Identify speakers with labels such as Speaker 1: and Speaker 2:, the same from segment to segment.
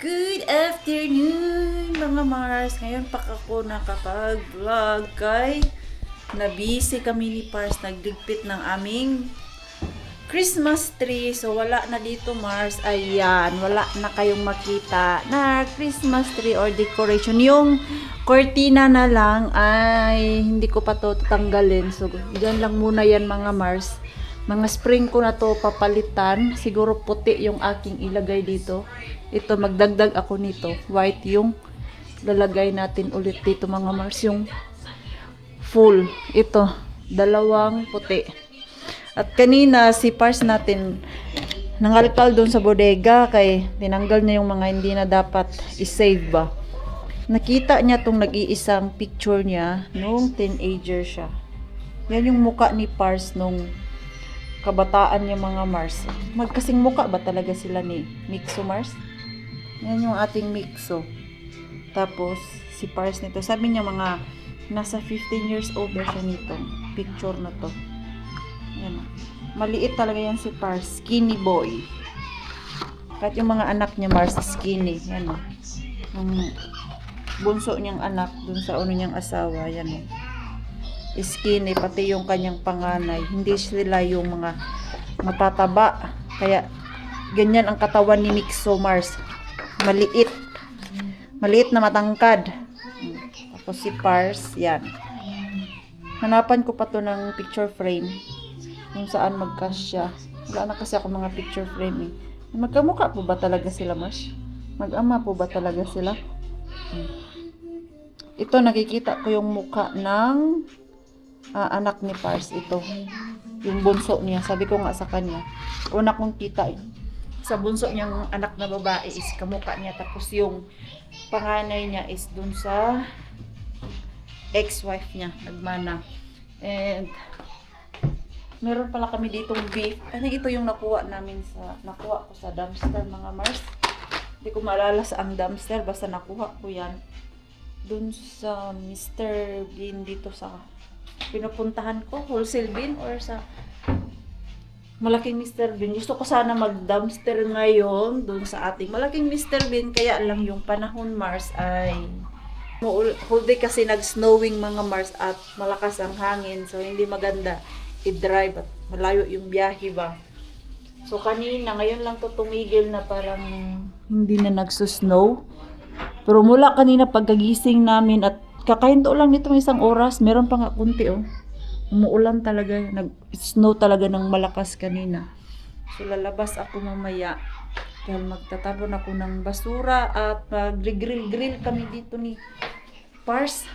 Speaker 1: Good afternoon mga Mars. Ngayon pa ako nakapag-vlog kay na-busy kami ni Pars nagligpit ng aming Christmas tree. So wala na dito Mars. Ayan, wala na kayong makita na Christmas tree or decoration. Yung cortina na lang ay hindi ko pa to tatanggalin. So dyan lang muna yan mga Mars. Mga spring ko na to papalitan. Siguro puti yung aking ilagay dito. Ito, magdagdag ako nito. White yung lalagay natin ulit dito mga Mars. Yung full. Ito, dalawang puti. At kanina, si Pars natin nangalkal doon sa bodega kay tinanggal niya yung mga hindi na dapat isave ba. Nakita niya tong nag-iisang picture niya nung teenager siya. Yan yung muka ni Pars nung kabataan niya mga Mars. Magkasing muka ba talaga sila ni Mixo Mars? Yan yung ating Mixo. Tapos, si Pars nito. Sabi niya mga nasa 15 years old na siya nito. Picture na to. Yan. Maliit talaga yan si Pars. Skinny boy. Kahit yung mga anak niya Mars skinny. Yan o. Yung bunso niyang anak dun sa uno niyang asawa. Yan o. Skinny, pati yung kanyang panganay. Hindi sila yung mga matataba. Kaya, ganyan ang katawan ni Mixo Mars. Maliit. Maliit na matangkad. Tapos si Pars, yan. Hanapan ko pa to ng picture frame. Kung saan magkasya. Wala na kasi ako mga picture frame eh. Magkamukha po ba talaga sila, Mars? Mag-ama po ba talaga sila? Ito, nakikita ko yung mukha ng anak ni Pars. Ito, yung bunso niya. Sabi ko nga sa kanya, una kong kita sa bunso niyang anak na babae is kamukha niya. Tapos yung panganay niya is dun sa ex-wife niya, nagmana. And meron pala kami ditong beef. Ano ito yung nakuha ko sa dumpster mga Mars. Hindi ko maalala sa ang dumpster, basta nakuha ko yan dun sa Mr. Bean dito sa pinupuntahan ko, wholesale bin or sa malaking Mr. Bean. Gusto ko sana mag-dumpster ngayon dun sa ating malaking Mr. Bean, kaya lang yung panahon Mars ay whole day kasi nag-snowing mga Mars at malakas ang hangin, so hindi maganda i-drive at malayo yung biyahe ba. So kanina, ngayon lang to tumigil na parang hindi na nagsusnow. Pero mula kanina pagkagising namin at kakahinto lang nitong isang oras, meron pa nga kunti oh. Umuulan talaga, nag-snow talaga ng malakas kanina. So lalabas ako mamaya dahil magtatapon ako ng basura at mag-grill kami dito ni Pars.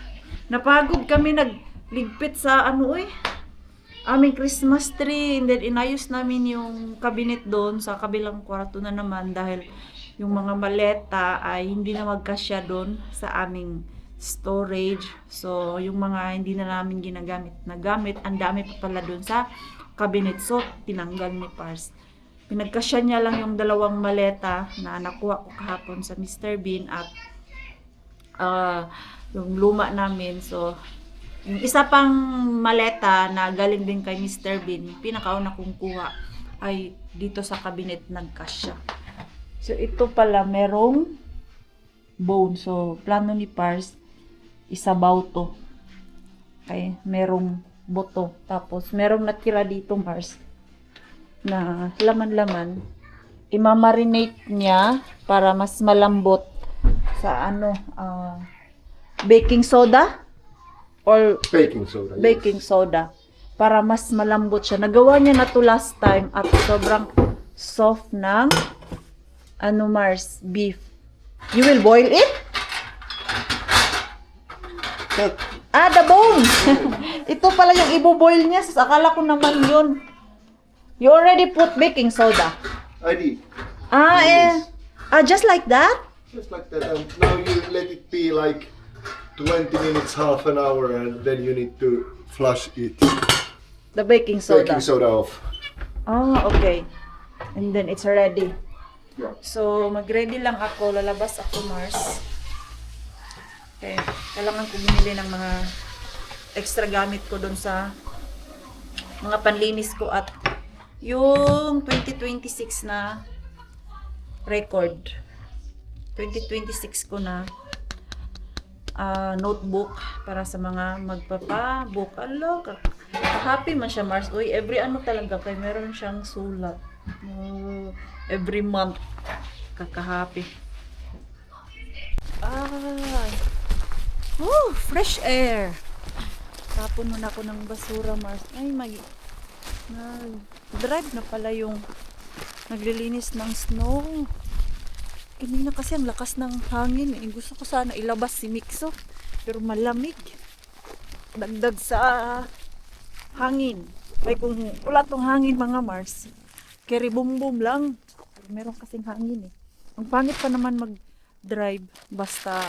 Speaker 1: Napagod kami nagligpit sa aming Christmas tree, and then inayos namin yung cabinet doon sa kabilang kwarto na naman dahil yung mga maleta ay hindi na magkasya doon sa aming storage. So, yung mga hindi na namin nagamit, ang dami pa pala doon sa cabinet. So, tinanggal ni Pars. Pinagkasya niya lang yung dalawang maleta na nakuha ko kahapon sa Mr. Bean at yung luma namin. So, yung isa pang maleta na galing din kay Mr. Bean, pinakauna kong kuha ay dito sa cabinet nagkasya. So, ito pala merong bone. So, plano ni Pars isabaw to. Okay, merong boto. Tapos, merong natira dito, Mars, na laman-laman. Imamarinate niya para mas malambot sa baking soda? Or baking soda. Para mas malambot siya. Nagawa niya na to last time at sobrang soft ng Mars, beef. You will boil it? The bone! Ito pala yung ibo-boil niya. Akala ko naman yun. You already put baking soda?
Speaker 2: I did.
Speaker 1: Just like that?
Speaker 2: Just like that. And now you let it be like 20 minutes, half an hour, and then you need to flush it.
Speaker 1: The baking soda?
Speaker 2: Baking soda off.
Speaker 1: Okay. And then it's ready.
Speaker 2: Yeah.
Speaker 1: So, mag-ready lang ako. Lalabas ako, Mars. Okay. Kailangan ko bumili ng mga extra gamit ko doon sa mga panlinis ko at yung 2026 na record. 2026 ko na notebook para sa mga magpapa-book. Alo, happy man siya, Mars. Uy, every ano talaga, kay meron siyang sulat. Every month. Kaka-happy. Fresh air. Tapon muna ako ng basura, Mars. Ay, drive na pala yung naglilinis ng snow. Kanina kasi ang lakas ng hangin. Gusto ko sana ilabas si Mixo. Pero malamig. Dagdag sa hangin. Ay kung wala tong hangin mga Mars. Keri boom boom lang. Pero meron kasing hangin eh. Ang pangit pa naman mag-drive. Basta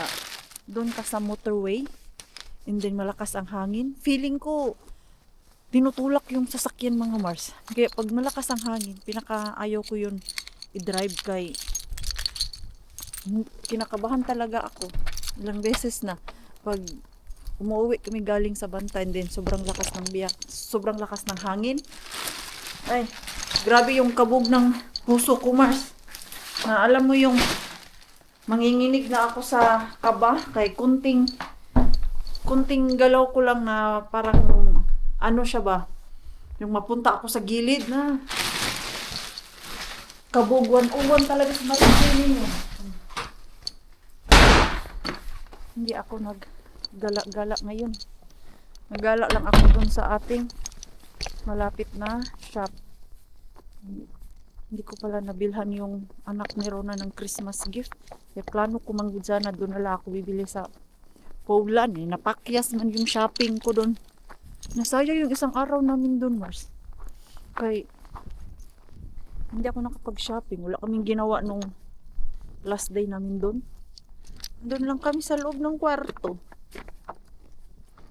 Speaker 1: doon ka sa motorway. And then malakas ang hangin. Feeling ko tinutulak yung sasakyan mga Mars. Kaya pag malakas ang hangin, pinaka-ayaw ko yun i-drive kay kinakabahan talaga ako. Ilang beses na pag umuwi kami galing sa Bantay and then sobrang lakas ng biyak, sobrang lakas ng hangin. Ay, grabe yung kabog ng puso ko, Mars. Na alam mo yung manginginig na ako sa kaba kay kunting galaw ko lang na parang ano siya ba? Yung mapunta ako sa gilid na kabugwan-uwan talaga sa maritinig niyo. Hindi ako naggala-gala ngayon. Naggala lang ako dun sa ating malapit na shop. Hindi ko pala nabilhan yung anak ni Rona ng Christmas gift. Kaya plano ko manggudya na doon nala ako bibili sa Paulan eh. Napakyas man yung shopping ko doon. Nasayang yung isang araw namin doon, Mars. Kaya hindi ako nakapag-shopping. Wala kaming ginawa nung last day namin doon. Doon lang kami sa loob ng kwarto.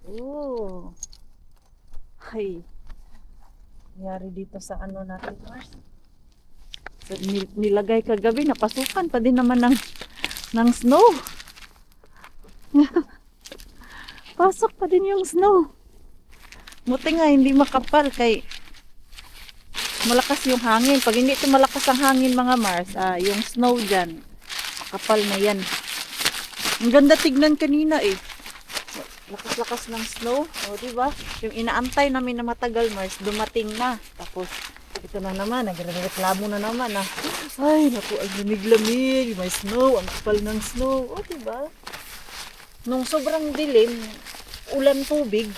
Speaker 1: Oh. Hay. Nangyari dito sa ano natin, Mars. So, nilagay kagabi, napasukan pa din naman ng snow. Pasok pa din yung snow. Buti nga hindi makapal kay malakas yung hangin. Pag hindi ito malakas ang hangin mga Mars, yung snow dyan, makapal na yan. Ang ganda tignan kanina eh. Lakas-lakas ng snow. O, diba? Yung inaantay namin na matagal, Mars, dumating na. Tapos, ito na naman, nagreklamo na naman na, ay, naku, ang lamig-lamig, may snow, ang kapal ng snow. O, diba? Nung sobrang dilim, ulan tubig,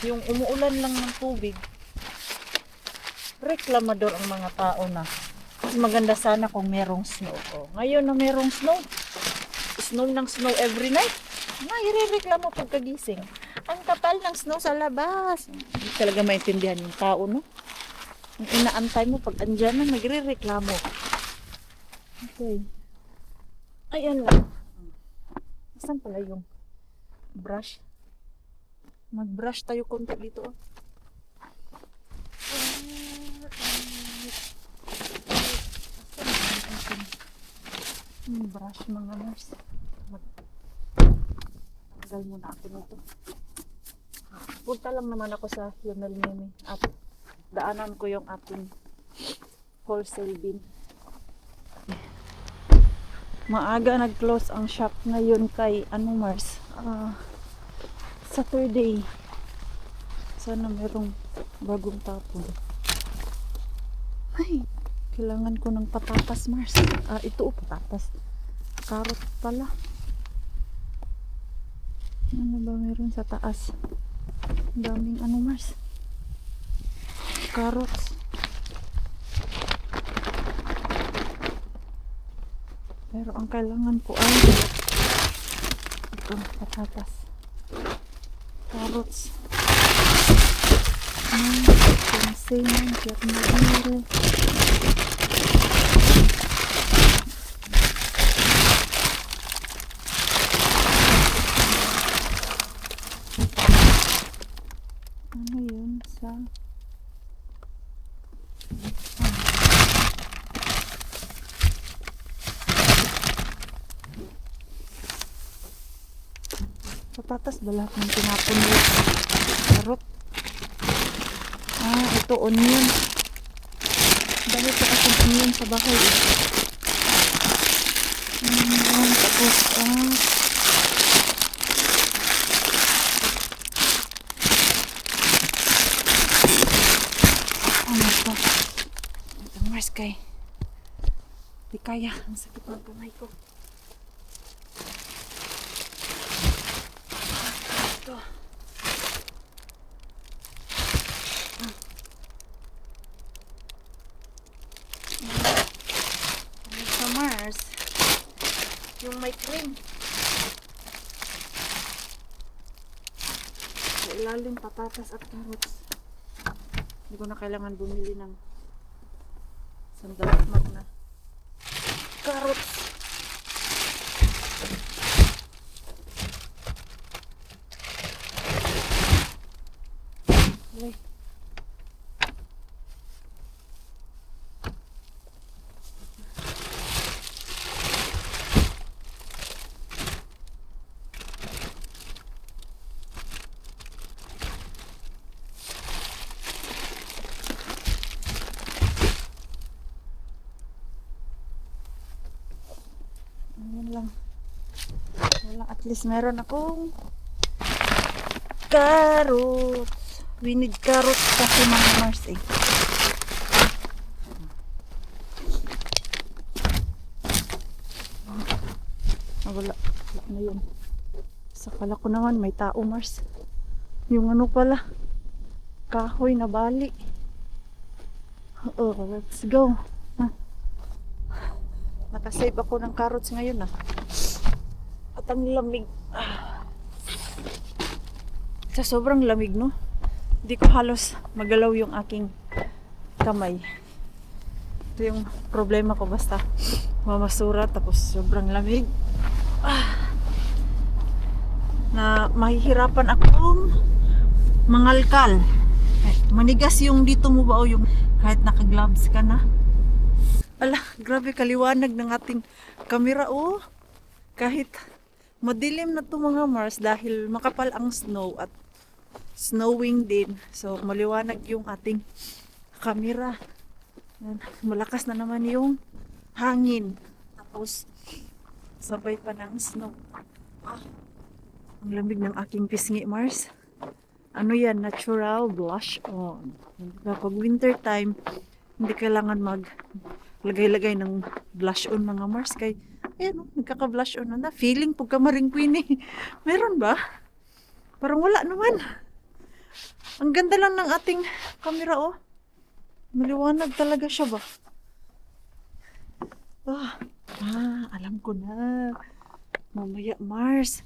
Speaker 1: yung umuulan lang ng tubig, reklamador ang mga tao na. Mas maganda sana kung merong snow. O, ngayon na merong snow, snow ng snow every night. Nairereklamo pagkagising. Ang kapal ng snow sa labas. Hindi talaga maintindihan yung tao, no? Ang inaantay mo pag andyan na, nagre-reklamo. Okay. Ayan lang. Saan pala yung brush? Mag-brush tayo konti dito. Brush mga Mars. Tanggal muna ako nito. Punta lang naman ako sa Yonel Meme at daanan ko yung ating wholesale bin. Maaga nag-close ang shop ngayon kay ano Mars? Saturday. Sana merong bagong tapon. Ay, kailangan ko ng patatas Mars. Ito patatas. Carrot pala. Ano ba meron sa taas? Daming ano Mars. Carrots. Pero ang kailangan ko ay ito, patatas. Carrots. Pansin, tiyak na gire. Ano yun sa patatas ba lahat ng tinapon nila? Carrot. Ito onion. Dahil pa kasing onion sa bahay. Tapos, ano to? Ito, Mars, kay. Di kaya. Ang sakit ng kamay ko. Ito. Ano sa Mars? Yung may cream. Sa ilalim, patatas at carrots. Hindi ko na kailangan bumili ng sandalagmag na carrots. Okay. Ayan lang. Wala, at least meron akong carrots. We need carrots kasi mga Mars eh. Wala. Wala na yun. Sa pala ko naman may tao Mars. Yung ano pala. Kahoy na bali. Oh, let's go. Nakasave ako ng carrots ngayon At ang lamig. Sa sobrang lamig no. Hindi ko halos magalaw yung aking kamay. Ito yung problema ko basta mamasura tapos sobrang lamig. Na mahihirapan akong mangalkal. Manigas yung dito mo ba o yung kahit naka-gloves ka na. Ala, grabe kaliwanag ng ating kamera Kahit madilim na to mga Mars dahil makapal ang snow at snowing din. So maliwanag yung ating kamera. Malakas na naman yung hangin. Tapos sabay pa ng snow. Ang lamig ng aking pisngi Mars. Ano yan? Natural blush on. Kapag winter time, hindi kailangan lagay-lagay ng blush on mga Mars kay ayan nagkaka-blush on na feeling pagka maring queen meron ba? Parang wala naman. Ang ganda lang ng ating camera maliwanag talaga siya ba? Alam ko na mamaya Mars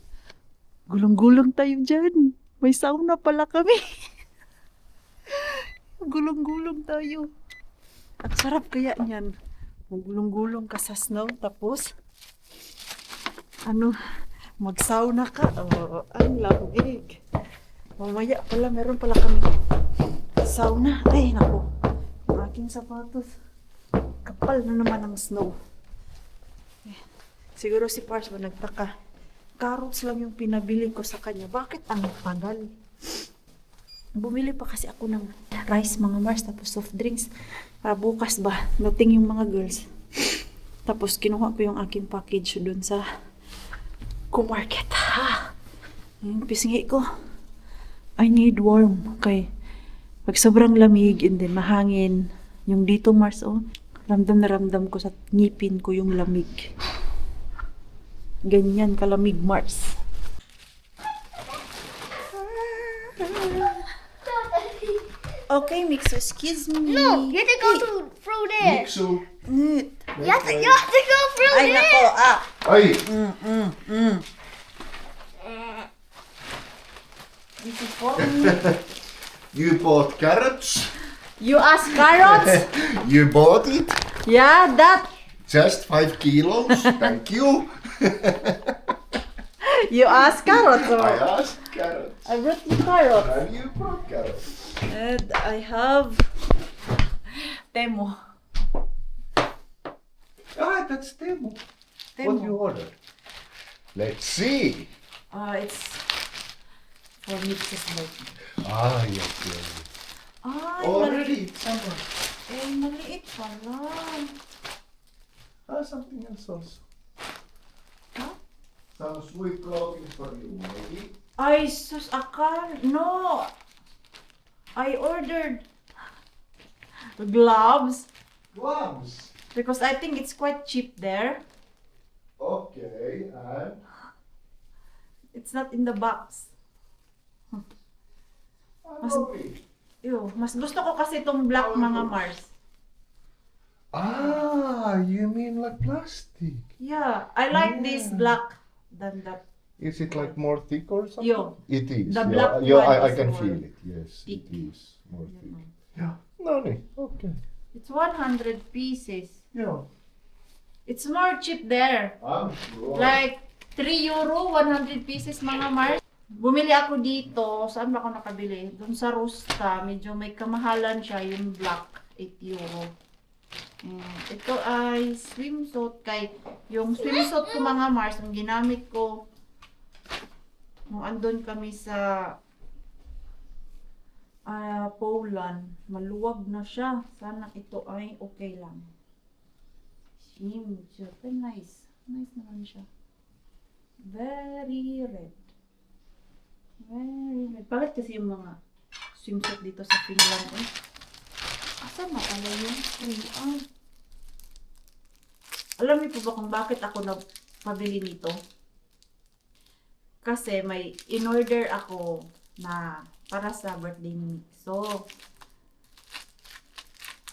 Speaker 1: gulong-gulong tayo dyan, may sauna pala kami. Gulong-gulong tayo. Ang sarap kaya niyan. Magulong-gulong ka sa snow tapos mag-sauna ka. Ang lamig. Mamaya pala meron pala kami sauna. Ay naku. Ang aking sapatos. Kapal na naman ang snow. Siguro si Pars ba nagtaka. Carrots lang yung pinabili ko sa kanya. Bakit ang tagal? Bumili pa kasi ako ng rice mga Mars tapos soft drinks para bukas ba dating yung mga girls. Tapos kinuha ko yung aking package dun sa Kumarket. Yung pisngi ko. I need warm kay pag sobrang lamig and then mahangin yung dito Mars ramdam na ramdam ko sa ngipin ko yung lamig. Ganyan kalamig Mars. Okay, Mixo, excuse me.
Speaker 3: No, you have to go through there.
Speaker 2: Mixu.
Speaker 1: Nit.
Speaker 3: You have to go through
Speaker 1: Ay,
Speaker 3: there.
Speaker 1: nako,
Speaker 2: Ay!
Speaker 1: This is for me.
Speaker 2: You bought carrots?
Speaker 1: You ask carrots?
Speaker 2: You bought it?
Speaker 1: Yeah, that.
Speaker 2: Just 5 kilos? Thank you.
Speaker 1: You ask carrots.
Speaker 2: I asked carrots.
Speaker 1: I brought you carrots.
Speaker 2: And you brought carrots.
Speaker 1: And I have Temo.
Speaker 2: That's Temu.
Speaker 1: Temu.
Speaker 2: What you order? Let's see.
Speaker 1: It's for Mix's birthday.
Speaker 2: Yes.
Speaker 1: maliit.
Speaker 2: Already it's summer.
Speaker 1: Maliit pala.
Speaker 2: Something else also. Some sweet clothing for you, maybe?
Speaker 1: Ay, sus, akal. No. I ordered gloves
Speaker 2: Gloves.
Speaker 1: because I think it's quite cheap there.
Speaker 2: Okay, and
Speaker 1: It's not in the box.
Speaker 2: lovely.
Speaker 1: Ew, mas gusto ko kasi itong black mga Mars.
Speaker 2: Ah, you mean like plastic?
Speaker 1: Yeah, I like this
Speaker 2: Yeah.
Speaker 1: black than that.
Speaker 2: Is it like more thick or something?
Speaker 1: Yo.
Speaker 2: It is.
Speaker 1: The
Speaker 2: yeah,
Speaker 1: black
Speaker 2: yeah,
Speaker 1: one
Speaker 2: I
Speaker 1: is
Speaker 2: can
Speaker 1: more
Speaker 2: feel it. Yes,
Speaker 1: thick.
Speaker 2: it is more thick. Yeah. No, no. Okay.
Speaker 1: It's 100 pieces.
Speaker 2: Yeah.
Speaker 1: It's more cheap there.
Speaker 2: I'm sure.
Speaker 1: Like 3 euro, 100 pieces mga Mars. Bumili ako dito. Saan ba ako nakabili? Doon sa Rusta. Medyo may kamahalan siya. Yung black, 8 euro. Ito ay swimsuit. Yung swimsuit ko mga Mars, ang ginamit ko nung andun kami sa Poland. Maluwag na siya. Sana ito ay okay lang. Swimsuit. Nice. Nice naman siya. Very red. Very red. Bakit kasi yung mga swimsuit dito sa Finland eh? Asan na pala yung free? Alam niyo po ba kung bakit ako nagpabili nito? Kasi may in-order ako na para sa birthday ni Nick. So,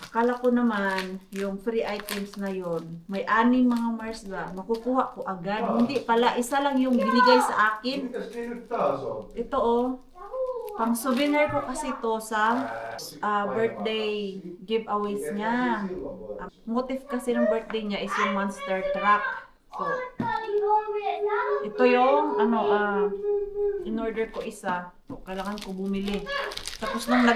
Speaker 1: akala ko naman yung free items na yon, may 6 mga Mars ba, makukuha ko agad. Hindi pala, isa lang yung binigay sa akin. Ito oh, pang souvenir ko kasi to sa birthday giveaways niya. Ang motif kasi ng birthday niya is yung monster truck. So, ito yung in-order ko isa. So, kailangan ko bumili. Tapos nung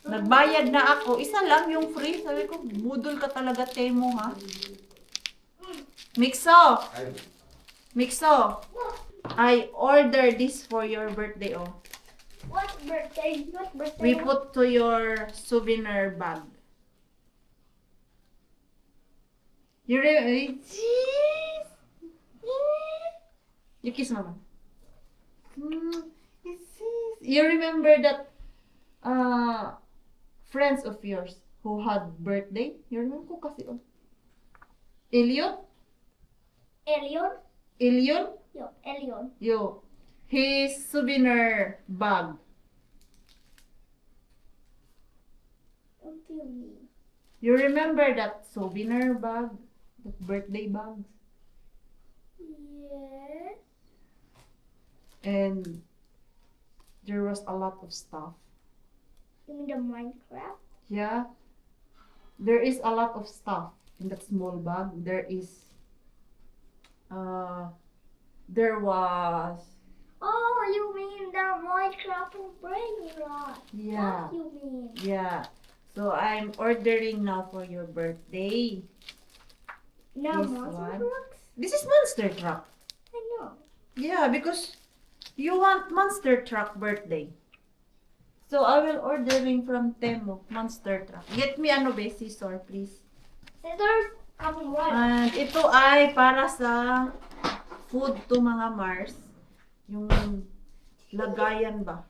Speaker 1: nagbayad na ako, isa lang yung free. Sabi ko, budol ka talaga, Temo, ha? Mixo! Mixo! I ordered this for your birthday, oh.
Speaker 3: What birthday? What birthday?
Speaker 1: We put to your souvenir bag. You You kiss mama. You remember that friends of yours who had birthday? You remember ko kasi oh. Elion?
Speaker 3: Elion?
Speaker 1: Elion?
Speaker 3: Yo, Elion.
Speaker 1: Yo. His souvenir bag.
Speaker 3: What do you mean?
Speaker 1: You remember that souvenir bag? That birthday bag?
Speaker 3: Yes.
Speaker 1: And there was a lot of stuff.
Speaker 3: You mean the Minecraft?
Speaker 1: Yeah. There is a lot of stuff in that small bag. There was
Speaker 3: Oh, you mean the Minecraft brain rot?
Speaker 1: yeah.
Speaker 3: What you mean?
Speaker 1: Yeah. So I'm ordering now for your birthday.
Speaker 3: No
Speaker 1: This
Speaker 3: monster
Speaker 1: one.
Speaker 3: trucks?
Speaker 1: This is monster truck.
Speaker 3: I know.
Speaker 1: Yeah, because you want monster truck birthday. So I will ordering from Temu monster truck. Get me ano be scissor please.
Speaker 3: Scissors? Come on.
Speaker 1: And ito ay para sa food to mga Mars. Yung lagayan ba?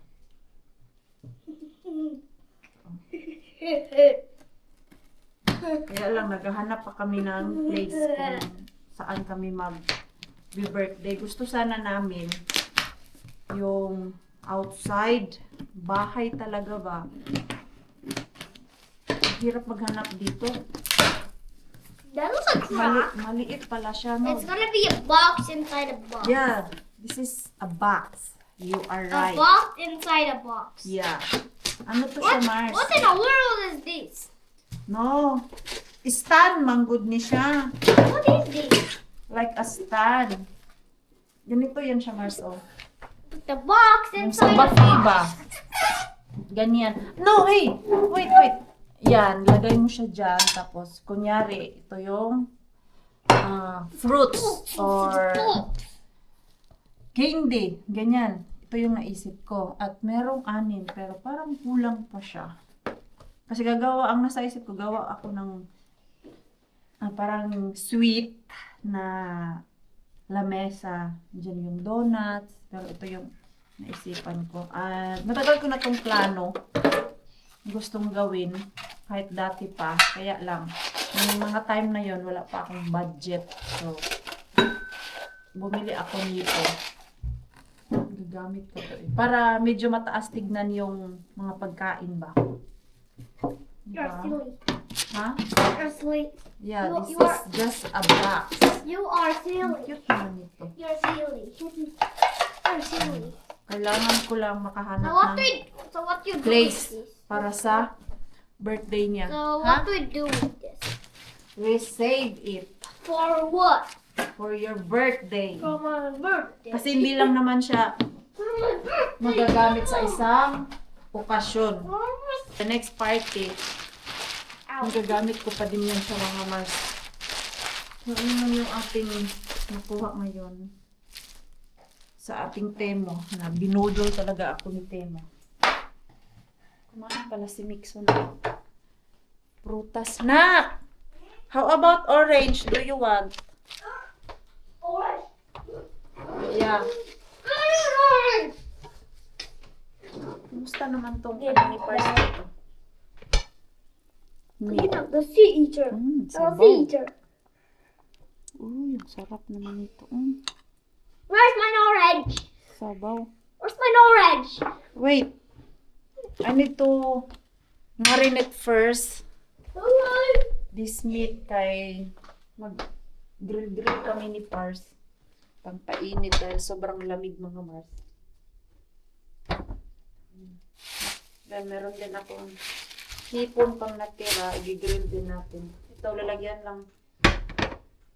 Speaker 1: Kaya lang, naghahanap pa kami ng place kung saan kami mag-birthday. Gusto sana namin yung outside, bahay talaga ba? Hirap maghanap dito.
Speaker 3: That looks like crap.
Speaker 1: Maliit pala siya, no?
Speaker 3: It's gonna be a box inside a box.
Speaker 1: Yeah, this is a box. You are
Speaker 3: A
Speaker 1: right.
Speaker 3: box inside a box.
Speaker 1: Yeah. Ano to siya, Mars?
Speaker 3: What in the world is this?
Speaker 1: No. Stand, manggod ni siya.
Speaker 3: What is this?
Speaker 1: Like a stand. Ganito yan siya, Mars, oh.
Speaker 3: The box
Speaker 1: Yung sa
Speaker 3: inside a
Speaker 1: buffet
Speaker 3: box.
Speaker 1: ba? Ganyan. No, hey! Wait. Yan, lagay mo siya dyan. Tapos, kunyari, ito yung fruits or candy. Ganyan. Ito yung naisip ko. At merong 6, pero parang kulang pa siya. Kasi ang nasa isip ko, gawa ako ng parang sweet na lamesa. Diyan yung donuts. Pero ito yung naisipan ko. At matagal ko na tong plano. Gustong gawin. Kahit dati pa. Kaya lang. Yung mga time na yon wala pa akong budget. So, bumili ako nito. Gagamit ko to eh. Para medyo mataas tignan yung mga pagkain ba.
Speaker 3: You're
Speaker 1: Diba?
Speaker 3: silly.
Speaker 1: Ha?
Speaker 3: You're silly.
Speaker 1: Yeah,
Speaker 3: You-
Speaker 1: this
Speaker 3: you
Speaker 1: is
Speaker 3: are-
Speaker 1: just a box.
Speaker 3: You are
Speaker 1: Ang
Speaker 3: silly.
Speaker 1: cute naman ito.
Speaker 3: You're silly. You're silly.
Speaker 1: Kailangan ko lang makahanap
Speaker 3: Now what
Speaker 1: ng
Speaker 3: so what you do with
Speaker 1: place
Speaker 3: this?
Speaker 1: para sa birthday niya.
Speaker 3: So
Speaker 1: Ha?
Speaker 3: what do we do with this?
Speaker 1: We save it
Speaker 3: For what?
Speaker 1: for your birthday.
Speaker 3: For my birthday.
Speaker 1: Kasi hindi lang naman siya
Speaker 3: For my birthday.
Speaker 1: magagamit sa isang okasyon.
Speaker 3: For my
Speaker 1: The next party,
Speaker 3: Ow.
Speaker 1: magagamit ko pa din yan sa mga Mars. So, yun yung ating nakuha ngayon sa ating Temo. Na binudol talaga ako ni Temo. Kumain pala si Mixon. Prutas na! How about orange? Do you want?
Speaker 3: Orange.
Speaker 1: Yeah.
Speaker 3: Orange.
Speaker 1: Kumusta naman tong ano ni Pars dito?
Speaker 3: You know, the sea eater. The
Speaker 1: Sabaw.
Speaker 3: sea eater.
Speaker 1: Uy, ang sarap naman ito.
Speaker 3: Where's my orange?
Speaker 1: Sabaw.
Speaker 3: Where's my orange?
Speaker 1: Wait. I need to marinate first this meat kay mag-grill kami ni Pars. Pampainit dahil sobrang lamig mga Mars. Then meron din akong hipon pang natira. I-grill din natin. Ito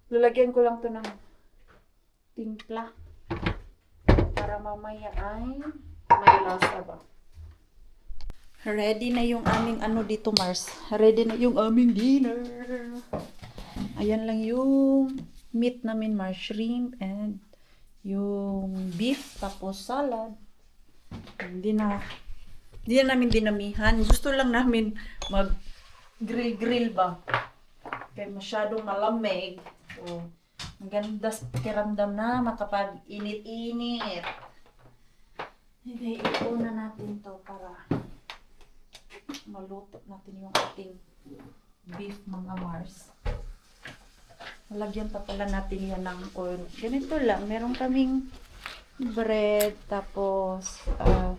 Speaker 1: lalagyan ko lang to ng timpla. Para mamaya ay may lasa ba. Ready na yung aming ano dito, Mars. Ready na yung aming dinner. Ayan lang yung meat namin, Mars. Shrimp and yung beef, tapos salad. Hindi na namin dinamihan. Gusto lang namin mag-grill ba. Kaya masyadong malamig. So, maganda sa pakiramdam na makapag-init-init. Hindi, iuna natin to para maluto natin yung ating beef mga Mars. Malagyan pa pala natin yan ng oil. Ganito lang. Meron kaming bread, tapos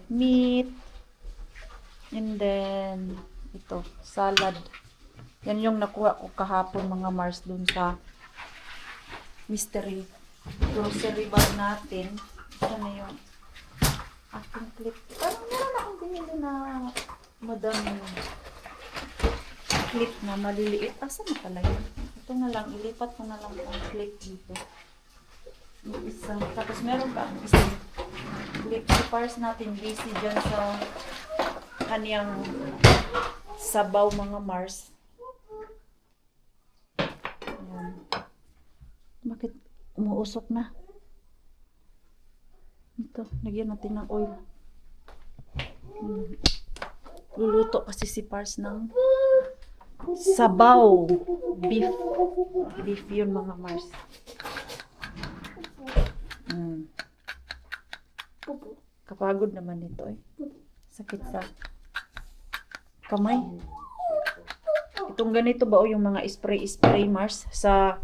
Speaker 1: meat, and then ito, salad. Yan yung nakuha ko kahapon mga Mars dun sa mystery grocery bag natin. Ito na yung aking clip. Parang meron akong binili na madaming clip na maliliit. Asa na pala yun? Ito na lang. Ilipat ko na lang ang clip dito. Yung isang. Tapos meron pa ang isang clip. Si Pars natin busy dyan sa kaniyang sabaw mga Mars. Ayan. Bakit umuusok na? Ito, lagyan natin ng oil. Luluto kasi si Pars ng sabaw. Beef. Beef yun mga Mars. Kapagod naman ito eh. Sakit sa kamay. Itong ganito ba o yung mga spray Mars sa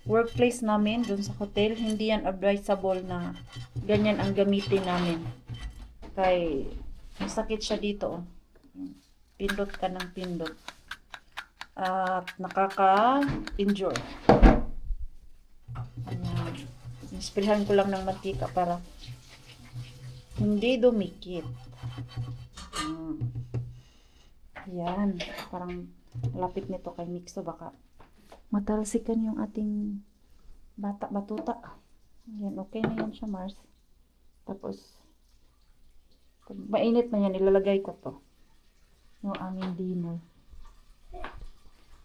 Speaker 1: workplace namin dun sa hotel, hindi yan advisable na ganyan ang gamitin namin. Kay masakit siya dito oh. Pindot ka ng pindot. At nakaka-injure. Ayan. Isprehan ko lang ng mantika para hindi dumikit. Yan. Parang malapit nito kay Mixo. Baka matalsikan yung ating batuta. Yan. Okay na yan siya, Mars. Tapos, pag mainit na yan, ilalagay ko to. Yung aming dinner.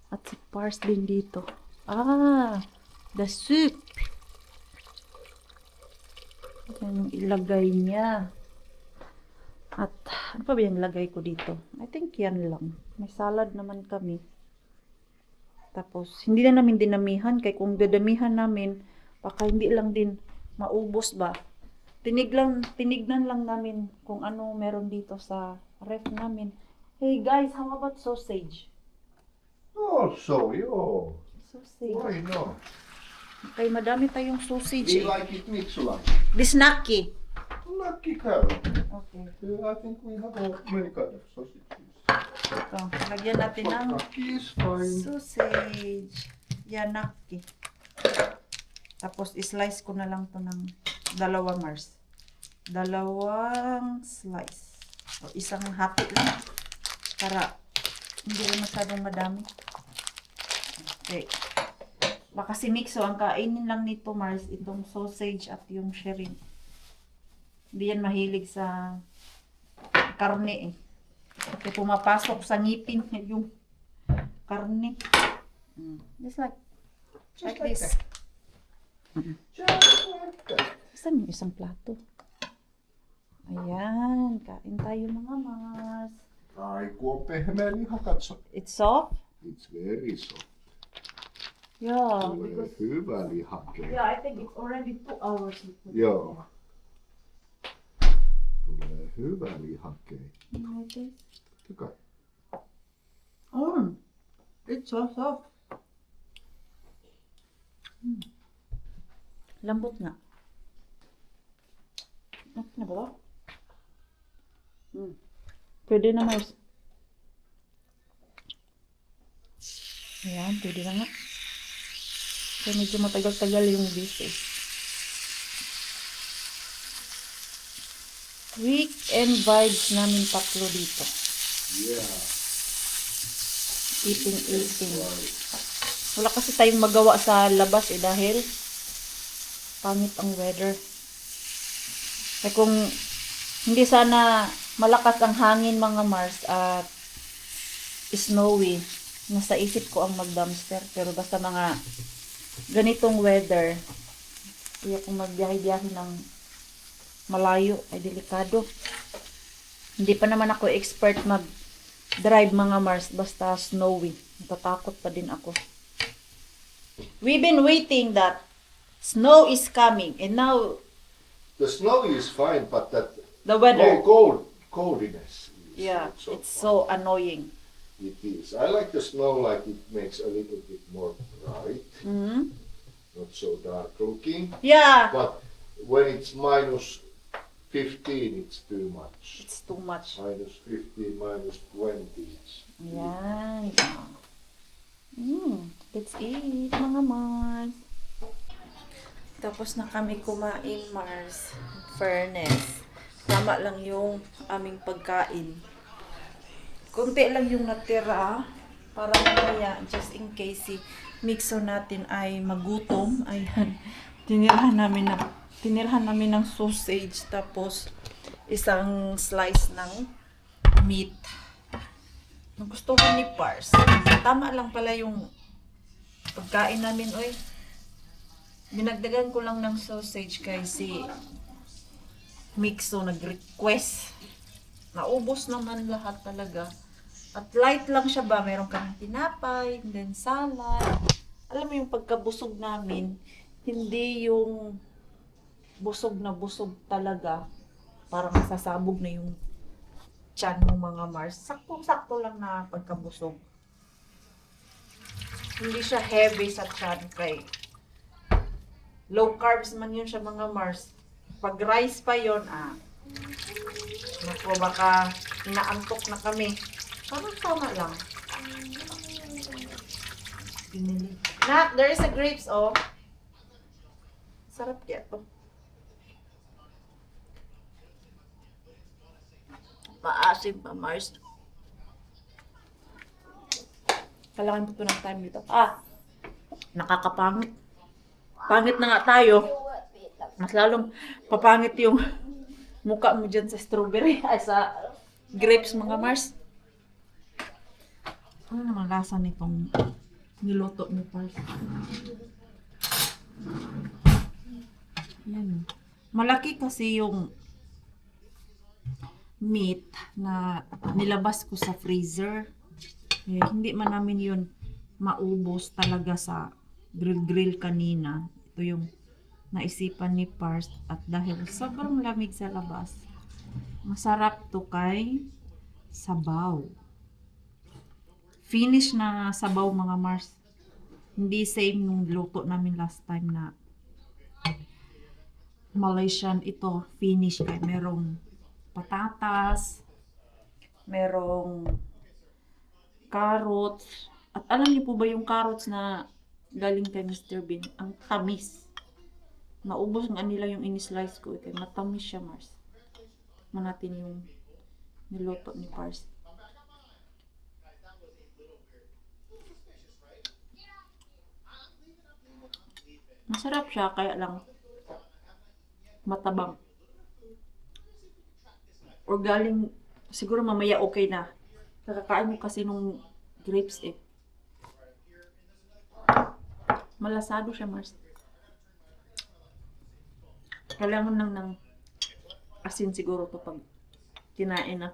Speaker 1: At si Pars din dito. The soup. Yan yung ilagay niya. At ano pa ba yung lagay ko dito? I think yan lang. May salad naman kami. Tapos, hindi na namin dinamihan. Kaya kung dadamihan namin, Baka hindi lang din maubos ba. Tinignan lang namin kung ano meron dito sa ref namin. Hey guys, how about sausage?
Speaker 2: Also, yo.
Speaker 1: Sausage.
Speaker 2: Why not?
Speaker 1: Okay, madami tayong sausage.
Speaker 2: We like it Mitsula.
Speaker 1: Bisnaki.
Speaker 2: Lucky carrot.
Speaker 1: Okay.
Speaker 2: I think we have many kind of sausages.
Speaker 1: Ito, lagyan natin ng
Speaker 2: Lucky is fine.
Speaker 1: sausage. Yanaki. Tapos, slice ko na lang to ng dalawa, Mars. Dalawang slice. O, isang hati lang. Para hindi rin masyadong madami. Okay. Baka si Mixo, ang kainin lang nito, Mars, itong sausage at yung shrimp. Hindi yan mahilig sa karne eh. Kasi pumapasok sa ngipin yung karne. Just like this.
Speaker 2: Just like that.
Speaker 1: Saan yung isang plato? Ayan, kain tayo mga Mars.
Speaker 2: Ai, kun on pehmeä liha, katso.
Speaker 1: It's soft?
Speaker 2: It's very soft.
Speaker 1: Yeah,
Speaker 2: Tulee
Speaker 1: because
Speaker 2: hyvä lihake.
Speaker 1: yeah, I think it's already 2 hours.
Speaker 2: Joo. Tulee hyvä lihake.
Speaker 1: Okay.
Speaker 2: Totta kai.
Speaker 1: It's so soft. Lambot nga. Okay na ba? Pwede na, Mars. Ayan, pwede na nga. So, medyo matagal-tagal yung bis eh. Weekend vibes namin tatlo dito.
Speaker 2: Yeah.
Speaker 1: Eating. Wala kasi tayong magawa sa labas eh dahil pangit ang weather. Kaya kung hindi sana malakas ang hangin mga Mars at snowy, nasa isip ko ang mag-dumpster. Pero basta mga ganitong weather, kaya kung magbiyahe-biyahe ng malayo ay delikado. Hindi pa naman ako expert mag-drive mga Mars, basta snowy. Natatakot pa din ako. We've been waiting that snow is coming and now
Speaker 2: The snow is fine, but that
Speaker 1: the weather.
Speaker 2: coldiness. Is
Speaker 1: Yeah,
Speaker 2: not so
Speaker 1: it's
Speaker 2: fun.
Speaker 1: so annoying.
Speaker 2: It is. I like the snow like it makes a little bit more bright, not so dark looking.
Speaker 1: Yeah,
Speaker 2: But when it's minus 15, it's too much.
Speaker 1: it's too much.
Speaker 2: Minus 15, minus 20. It's
Speaker 1: Yan. Let's eat, mga Mars. Tapos na kami kumain, Mars. Fairness. Tama lang yung aming pagkain. Kunti lang yung natira. Para mamaya, just in case si Mixo natin ay magutom. Ayan. Tinirahan namin ng sausage. Tapos, isang slice ng meat. Nagustuhan ni Pars. Tama lang pala yung pagkain namin, oy. Binagdagan ko lang ng sausage kay si Mixo nag-request. Naubos naman lahat talaga. At light lang siya ba? Meron kang tinapay, and then salad. Alam mo yung pagkabusog namin, hindi yung busog na busog talaga. Parang sasabog na yung tiyan mo mga Mars. Saktong-sakto lang na pagkabusog. Hindi siya heavy sa tiyan kay low carbs man yun siya mga Mars. Pag rice pa yun, naku, baka inaantok na kami. Parang tama lang. Pinili. Nak, there is a grapes, oh. Sarap kaya to. Maasim pa, Mars. Kailangan po ng time dito. Nakakapangit. Pangit na nga tayo. Mas lalong papangit yung mukha mo dyan sa strawberry ay sa grapes mga Mars. Ano naman lasa nitong niluto ni Pars? Yan. Malaki kasi yung meat na nilabas ko sa freezer. Eh, hindi man namin yun maubos talaga sa grill kanina. Ito yung naisipan ni Pars at dahil sobrang lamig sa labas, masarap to kay sabaw. Finish na sabaw mga Mars. Hindi same nung luto namin last time na Malaysian. Ito, finish kay merong patatas, merong carrots. At alam niyo po ba yung carrots na galing kay Mr. Bean? Ang tamis. Naubos nga nila yung in-slice ko. Kaya matamis siya, Mars. Tignan natin yung niluto ni Pars. Masarap siya, kaya lang matabang. Or galing, siguro mamaya okay na. Kakakain mo kasi nung grapes eh. Malasado siya, Mars. Kailangan lang ng asin siguro to pag kinain na.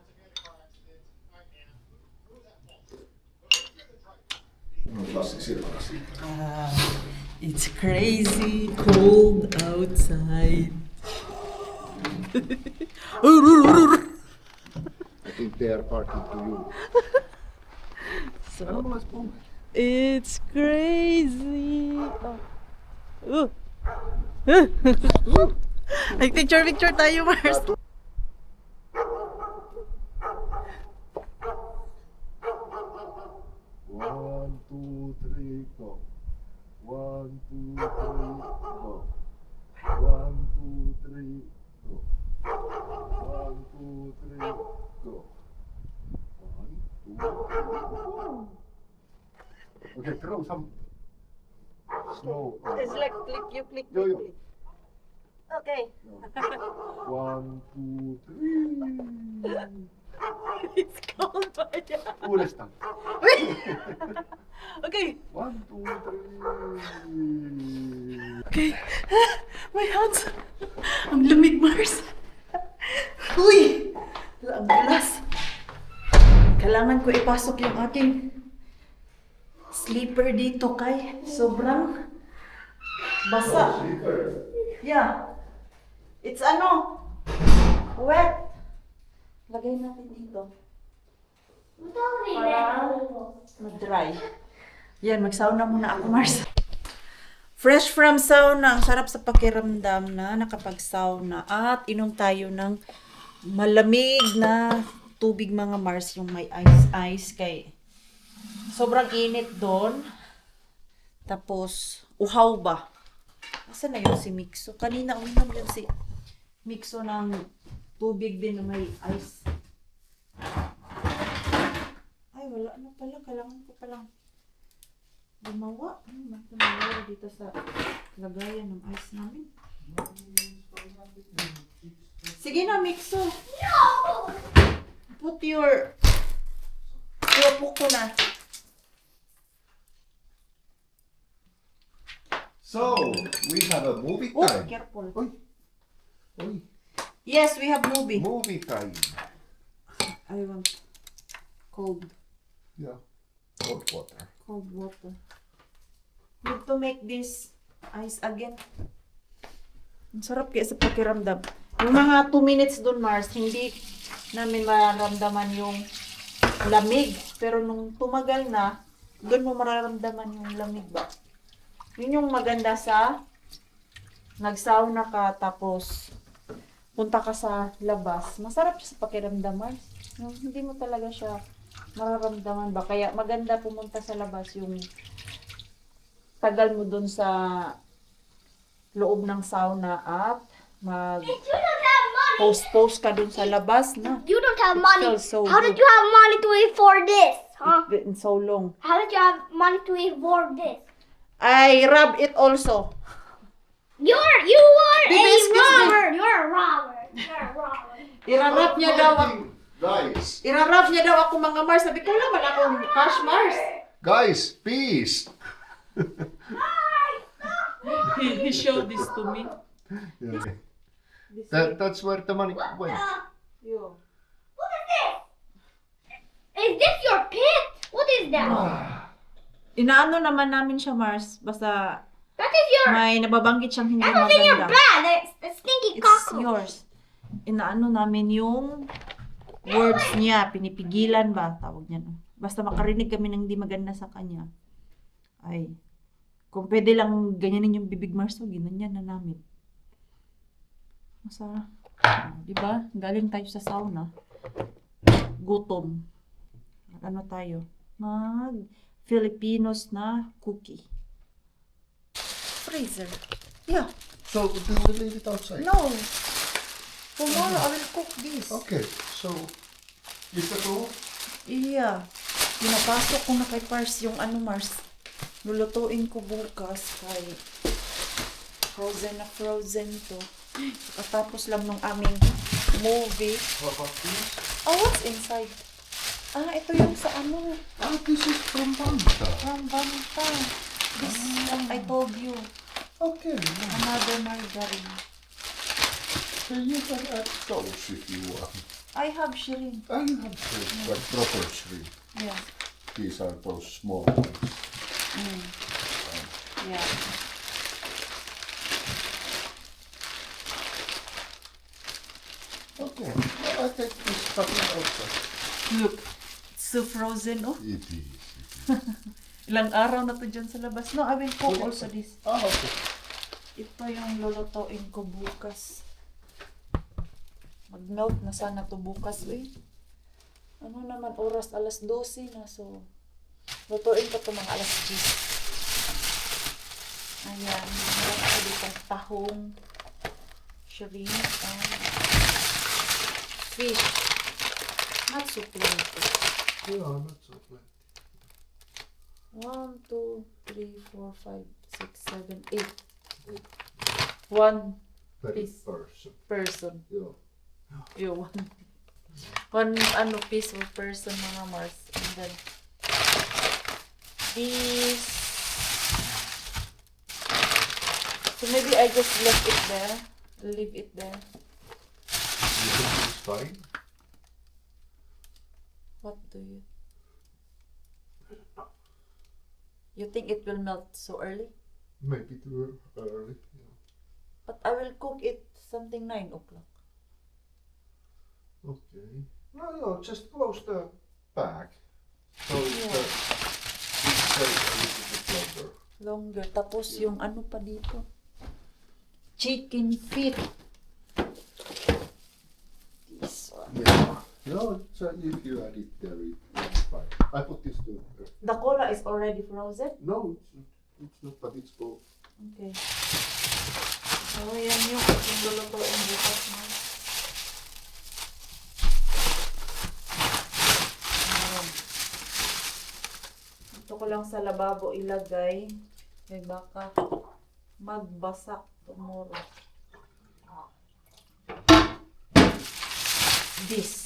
Speaker 4: It's crazy cold outside.
Speaker 2: I think they are parking to you.
Speaker 4: So it's crazy. Oh. Ay, picture tayo, Mars.
Speaker 2: One, two, three, go. One, two, three, go. One, two, three, go. One, two, three, go. One, two. Okay, throw some snow.
Speaker 4: It's like click.
Speaker 2: Yo, yo.
Speaker 4: Okay.
Speaker 2: One, two, three.
Speaker 4: It's cold by now.
Speaker 2: Uudestaan.
Speaker 4: Okay.
Speaker 2: One, two, three.
Speaker 4: Okay. My hands. Ang lamig, Mars. Uy! Ang glass.
Speaker 1: Kailangan ko ipasok yung aking sleeper dito kay sobrang basa. Yeah. It's wet. Lagay natin dito. Para mag-dry. Yan, mag-sauna muna ako, Mars. Fresh from sauna. Ang sarap sa pakiramdam na nakapag-sauna. At inom tayo ng malamig na tubig, mga Mars. Yung may ice kay sobrang init doon. Tapos, uhaw ba? Asan na yun si Mixo? Kanina uminom yun si Mixo ng tubig din na may ice. Ay, wala na pala. Kailangan ko palang gumawa. Gumawa dito sa lagayan ng ice namin. Sige na, Mixo. Put your... Iwapok ko na.
Speaker 2: So, we have a movie
Speaker 1: Oh,
Speaker 2: time.
Speaker 1: careful.
Speaker 2: Oi. Oi.
Speaker 1: Yes, we have movie.
Speaker 2: Movie time.
Speaker 1: I want cold
Speaker 2: Yeah. Cold water.
Speaker 1: cold water. Need to make this ice again. Ang sarap kaya sa pakiramdam. Yung mga 2 minutes dun, Mars, hindi namin mararamdaman yung lamig. Pero nung tumagal na, dun mo mararamdaman yung lamig ba? Yun yung maganda sa nag-sauna ka tapos punta ka sa labas. Masarap siya sa pakiramdam, Mars. Yung hindi mo talaga siya mararamdaman ba? Kaya maganda pumunta sa labas yung tagal mo dun sa loob ng sauna at
Speaker 3: You don't have money.
Speaker 1: post ka dun sa labas na.
Speaker 3: You don't have money.
Speaker 1: feels so
Speaker 3: How
Speaker 1: good.
Speaker 3: did you have money to afford this? Huh?
Speaker 1: It's been so long.
Speaker 3: How did you have money to afford this?
Speaker 1: I rub it also.
Speaker 3: You are
Speaker 1: Baby,
Speaker 3: a
Speaker 1: excuse me.
Speaker 3: robber. You're a robber. You're a robber.
Speaker 1: Irarap niya daw ako.
Speaker 2: Guys,
Speaker 1: Irarap niya daw ako, mga Mars. Sabi ko naman akong cash, Mars.
Speaker 2: guys, peace.
Speaker 4: He showed this to me.
Speaker 2: Yeah. That's where the money went.
Speaker 1: Yo.
Speaker 3: What is this? Is this your pit? What is that?
Speaker 1: Inaano naman namin siya, Mars. Basta
Speaker 3: That's if you're
Speaker 1: May nababanggit siyang hindi
Speaker 3: what's in your
Speaker 1: maganda.
Speaker 3: bag? A stinky
Speaker 1: It's
Speaker 3: cockroach.
Speaker 1: yours. Inaano namin yung words niya, pinipigilan ba, tawag niya. No? Basta makarinig kami ng hindi maganda sa kanya. Ay, kung pwede lang ganyanin yung bibig Marso, ginanyan na namin. Masa, di ba? Galing tayo sa sauna. Gutom. Ano tayo? Mag Filipinos na cookie. Freezer. Yeah.
Speaker 2: So do we leave it outside?
Speaker 1: No. Tomorrow I will cook this.
Speaker 2: Okay, so is that all?
Speaker 1: Iya. Pinapasok ko na kay Pars yung ano Mars. Lulutuin ko bukas kay frozen na frozen to. Katapos lang nung aming movie.
Speaker 2: What about this?
Speaker 1: Oh, what's inside? Ah, ito yung sa ano.
Speaker 2: Ah, this is from Banta.
Speaker 1: From Banta. This one I told you.
Speaker 2: Okay,
Speaker 1: Another margarine.
Speaker 2: so you can add those if you want.
Speaker 1: I have shrimp.
Speaker 2: I have shrimp, but proper shrimp.
Speaker 1: Yeah.
Speaker 2: These are those small ones.
Speaker 1: Yeah.
Speaker 2: Okay, I take this stuffing outside.
Speaker 1: Look. It's so frozen, oh.
Speaker 2: It is.
Speaker 1: Ilang araw na to dyan sa labas. No, I will cook also this.
Speaker 2: Ah, okay.
Speaker 1: Ito yung lulutuin ko bukas. Mag-melt na sana to bukas, eh. Ano naman, oras alas 12 na, so lutuin ko to mga alas 10. Ayan, meron ako dito tahong, shrimp, and fish. Not so plenty.
Speaker 2: Yeah, not so bad.
Speaker 1: 1, 2, 3, 4, 5, 6, 7, 8. One
Speaker 2: Per
Speaker 1: Piece.
Speaker 2: person.
Speaker 1: person.
Speaker 2: Yeah.
Speaker 1: Yung one ano piece per person mga Mars. And then this. So maybe I just left it there. Leave it there.
Speaker 2: You think it's fine?
Speaker 1: What do you? You think it will melt so early?
Speaker 2: Maybe too early. Yeah.
Speaker 1: But I will cook it something 9 o'clock.
Speaker 2: Okay. No, just close the bag. So
Speaker 1: Yeah.
Speaker 2: it stays a little bit longer.
Speaker 1: Longer. Tapos yung ano pa dito? Chicken feet. This one.
Speaker 2: Yeah. No, so if you add it there, it's fine. I put this to.
Speaker 1: The cola is already frozen?
Speaker 2: No, it's not, but it's cold.
Speaker 1: Okay. So, yan yung lulutuin bukas mo. Ayan. Ito ko lang sa lababo ilagay. Kaya baka magbasak tomorrow. This.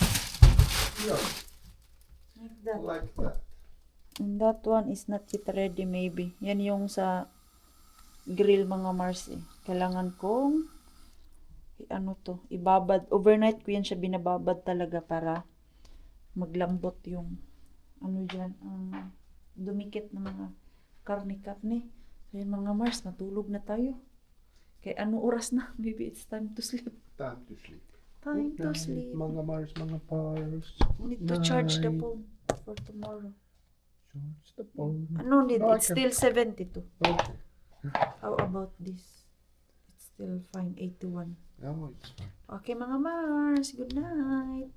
Speaker 2: Yeah,
Speaker 1: Like that.
Speaker 2: like that.
Speaker 1: And that one is not yet ready maybe. Yan yung sa grill mga Mars eh. Kailangan kong ano to, ibabad. Overnight ko yan siya binababad talaga para maglambot yung ano dyan, ang dumikit na mga karne-karne. So yun mga Mars, matulog na tayo. Kaya ano oras na? Maybe it's time to sleep.
Speaker 2: Time to sleep.
Speaker 1: Time to sleep.
Speaker 2: Mga Mars, mga Pars.
Speaker 1: Need to charge the phone for tomorrow.
Speaker 2: Charge the phone.
Speaker 1: Ano need?
Speaker 2: No, I
Speaker 1: It's
Speaker 2: can-
Speaker 1: still 72.
Speaker 2: Okay.
Speaker 1: How about this? It's still fine, 81.
Speaker 2: Oh, it's fine.
Speaker 1: Okay mga Mars, good night.